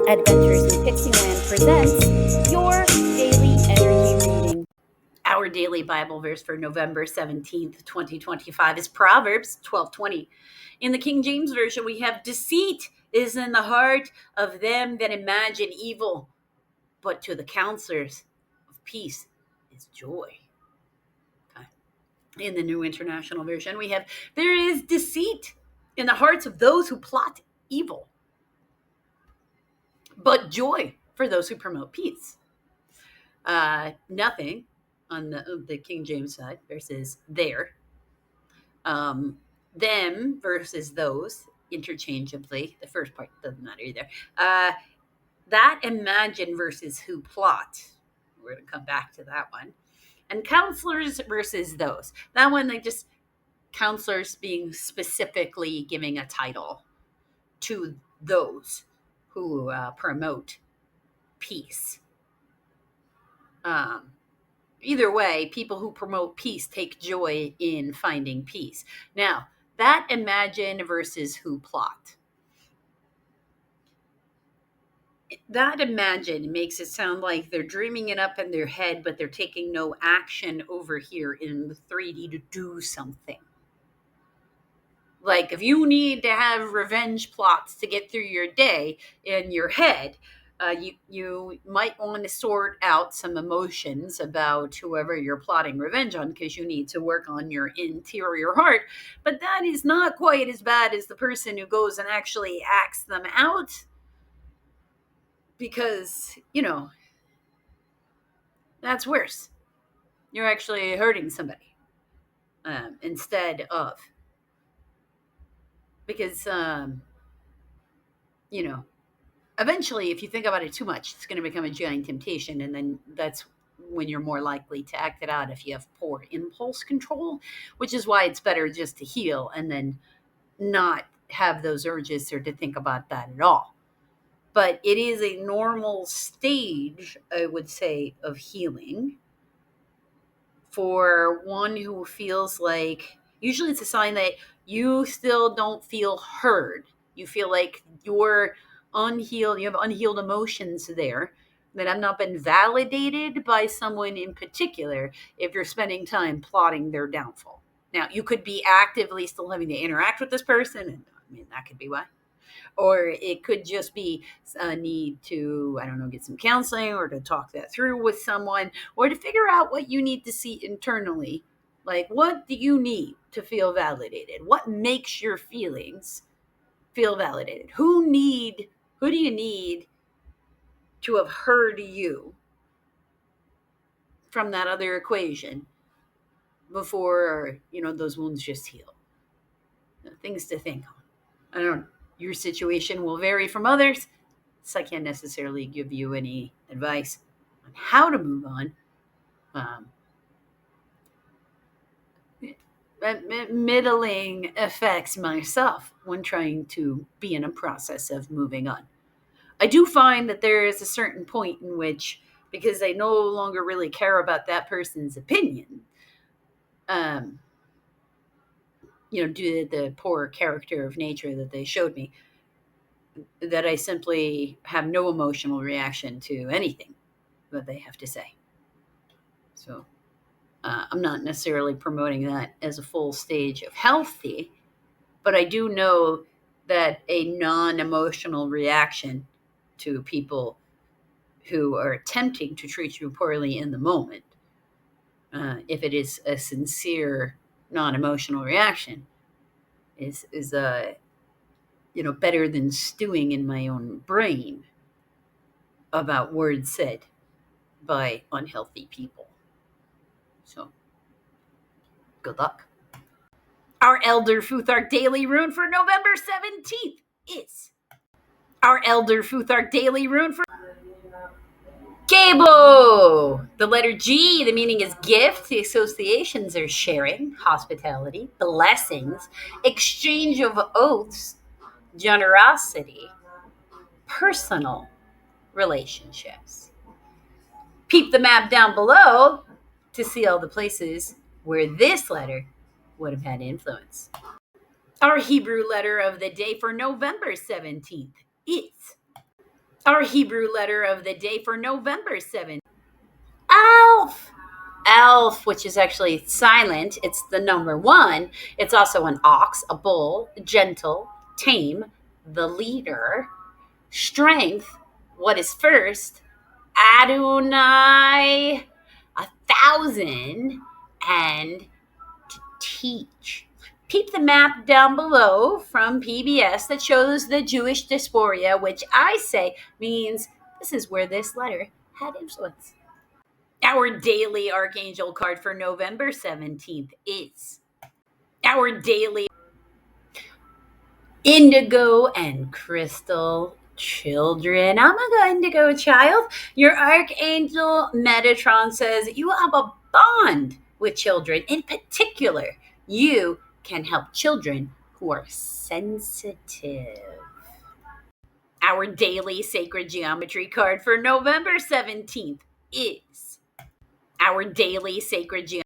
Adventures in Pixieland presents your daily energy reading. Our daily Bible verse for November 17th, 2025 is Proverbs 12:20. In the King James Version, we have deceit is in the heart of them that imagine evil, but to the counselors of peace is joy. Okay. In the New International Version, we have there is deceit in the hearts of those who plot evil, but joy for those who promote peace. Nothing on the King James side versus there. Them versus those interchangeably. The first part doesn't matter either. That imagine versus who plot. We're going to come back to that one. And counselors versus those. That one, like just counselors being specifically giving a title to those who promote peace. Either way, people who promote peace take joy in finding peace. Now, that imagine versus who plot. That imagine makes it sound like they're dreaming it up in their head, but they're taking no action over here in the 3D to do something. Like if you need to have revenge plots to get through your day in your head, you might want to sort out some emotions about whoever you're plotting revenge on because you need to work on your interior heart. But that is not quite as bad as the person who goes and actually acts them out because, that's worse. You're actually hurting somebody instead of. Because, eventually, if you think about it too much, it's going to become a giant temptation. And then that's when you're more likely to act it out if you have poor impulse control, which is why it's better just to heal and then not have those urges or to think about that at all. But it is a normal stage, I would say, of healing for one who feels like, usually it's a sign that you still don't feel heard. You feel like you're unhealed, you have unhealed emotions there that have not been validated by someone in particular if you're spending time plotting their downfall. Now, you could be actively still having to interact with this person, and that could be why. Or it could just be a need to, get some counseling or to talk that through with someone or to figure out what you need to see internally. Like, what do you need to feel validated? What makes your feelings feel validated? Who do you need to have heard you from that other equation before, those wounds just heal? Things to think on. I don't know. Your situation will vary from others, so I can't necessarily give you any advice on how to move on. Middling affects myself when trying to be in a process of moving on. I do find that there is a certain point in which, because I no longer really care about that person's opinion, due to the poor character of nature that they showed me, that I simply have no emotional reaction to anything that they have to say. So I'm not necessarily promoting that as a full stage of healthy, but I do know that a non-emotional reaction to people who are attempting to treat you poorly in the moment, if it is a sincere non-emotional reaction, is better than stewing in my own brain about words said by unhealthy people. So, good luck. Our Elder Futhark Daily Rune for November 17th is our Elder Futhark Daily Rune for Gabo. The letter G, the meaning is gift. The associations are sharing, hospitality, blessings, exchange of oaths, generosity, personal relationships. Peep the map down below to see all the places where this letter would have had influence. Our Hebrew letter of the day for November 17th is Our Hebrew letter of the day for November 7th. Alf. Alf, which is actually silent. It's the number one. It's also an ox, a bull, gentle, tame, the leader, strength, what is first, Adonai, 1,000, and to teach. Peep the map down below from PBS that shows the Jewish diaspora, which I say means this is where this letter had influence. Our daily archangel card for November 17th is our daily indigo and crystal children. I'm a go indigo child. Your archangel Metatron says you have a bond with children. In particular, you can help children who are sensitive. Our daily sacred geometry card for November 17th is our daily sacred geometry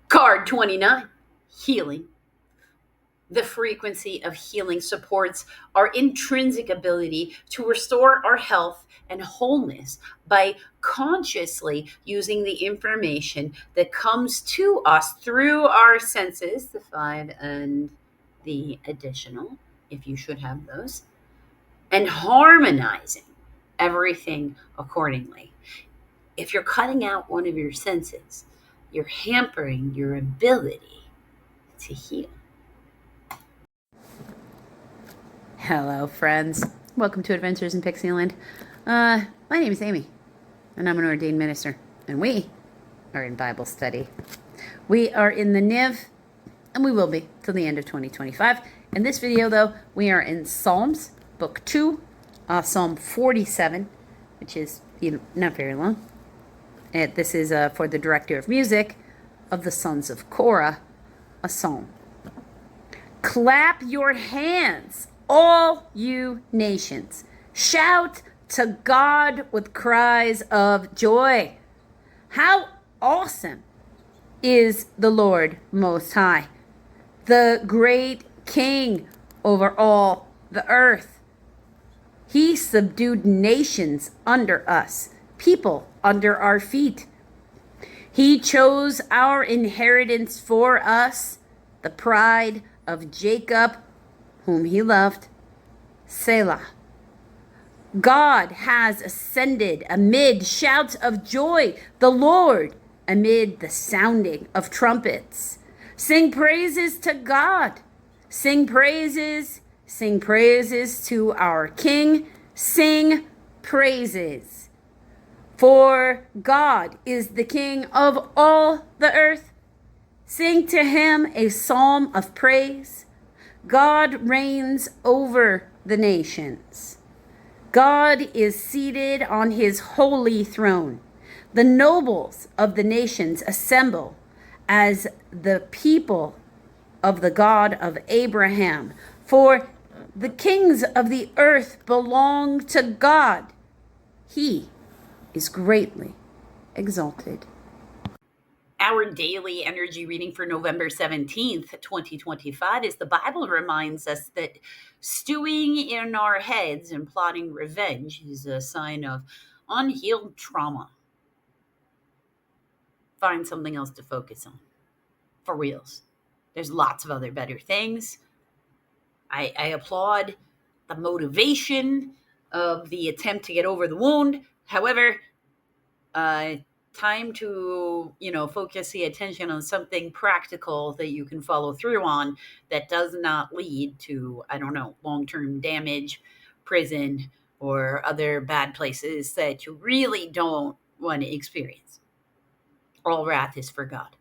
card 29, healing. The frequency of healing supports our intrinsic ability to restore our health and wholeness by consciously using the information that comes to us through our senses, the five and the additional, if you should have those, and harmonizing everything accordingly. If you're cutting out one of your senses, you're hampering your ability to heal. Hello, friends. Welcome to Adventures in Pixieland. My name is Amy, and I'm an ordained minister, and we are in Bible study. We are in the Niv, and we will be till the end of 2025. In this video, though, we are in Psalms, Book 2, Psalm 47, which is not very long. And this is for the director of music of the Sons of Korah, a psalm. Clap your hands, all you nations. Shout to God with cries of joy. How awesome is the Lord Most High, the great King over all the earth. He subdued nations under us, people under our feet. He chose our inheritance for us, the pride of Jacob, whom he loved. Selah. God has ascended amid shouts of joy, the Lord amid the sounding of trumpets. Sing praises to God. Sing praises to our King. Sing praises. For God is the King of all the earth. Sing to him a psalm of praise. God reigns over the nations. God is seated on his holy throne. The nobles of the nations assemble as the people of the God of Abraham. For the kings of the earth belong to God. He is greatly exalted. Our daily energy reading for November 17th, 2025 is the Bible reminds us that stewing in our heads and plotting revenge is a sign of unhealed trauma. Find something else to focus on. For reals. There's lots of other better things. I applaud the motivation of the attempt to get over the wound. However, time to focus the attention on something practical that you can follow through on that does not lead to long-term damage, prison, or other bad places that you really don't want to experience. All wrath is for God.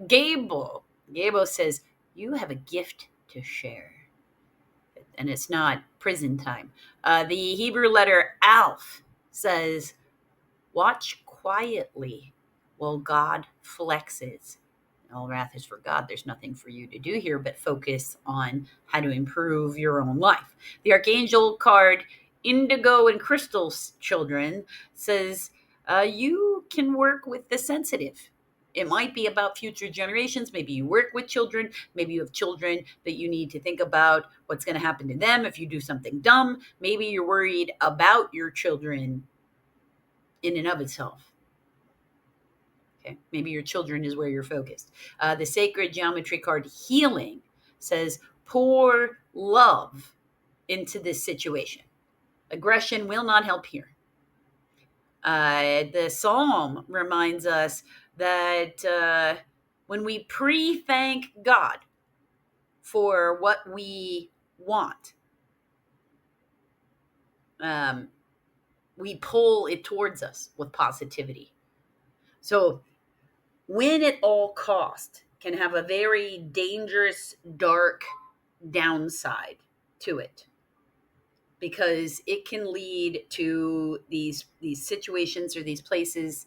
Gable says you have a gift to share, and it's not prison time. The Hebrew letter Alf says watch quietly while God flexes. All wrath is for God. There's nothing for you to do here but focus on how to improve your own life. The Archangel card, Indigo and Crystal Children, says you can work with the sensitive. It might be about future generations. Maybe you work with children. Maybe you have children that you need to think about what's going to happen to them if you do something dumb. Maybe you're worried about your children in and of itself. Okay, maybe your children is where you're focused. The sacred geometry card healing says pour love into this situation. Aggression will not help here. The psalm reminds us that when we thank God for what we want, we pull it towards us with positivity. So, win at all cost can have a very dangerous, dark downside to it, because it can lead to these situations or these places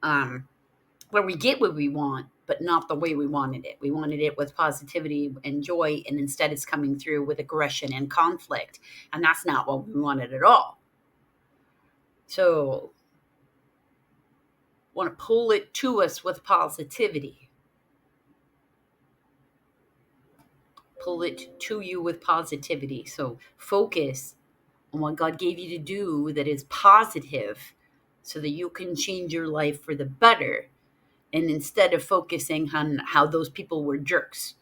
where we get what we want, but not the way we wanted it. We wanted it with positivity and joy, and instead it's coming through with aggression and conflict, and that's not what we wanted at all. So, want to pull it to us with positivity. Pull it to you with positivity. So focus on what God gave you to do that is positive, so that you can change your life for the better. And instead of focusing on how those people were jerks,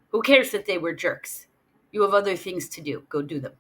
who cares that they were jerks? You have other things to do. Go do them.